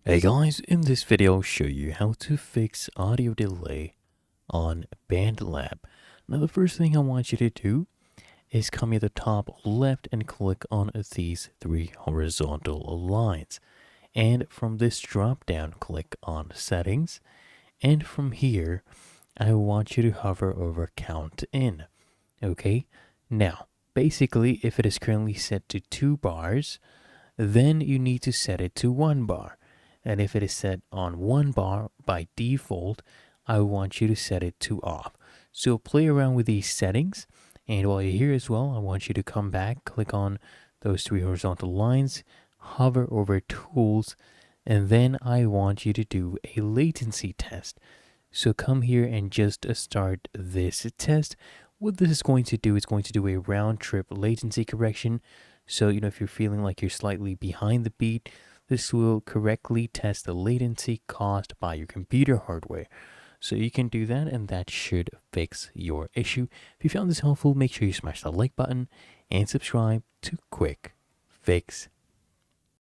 Hey guys, in this video I'll show you how to fix audio delay on BandLab. Now the first thing I want you to do is come at the top left and click on these three horizontal lines. And from this drop down click on settings, and from here I want you to hover over count in. Okay, now basically if it is currently set to 2 bars, then you need to set it to 1 bar. And if it is set on 1 bar by default, I want you to set it to off. So play around with these settings. And while you're here as well, I want you to come back, click on those three horizontal lines, hover over tools, and then I want you to do a latency test. So come here and just start this test. What this is going to do is going to do a round trip latency correction. So, if you're feeling like you're slightly behind the beat, this will correctly test the latency caused by your computer hardware. So you can do that, and that should fix your issue. If you found this helpful, make sure you smash the like button and subscribe to QuickFix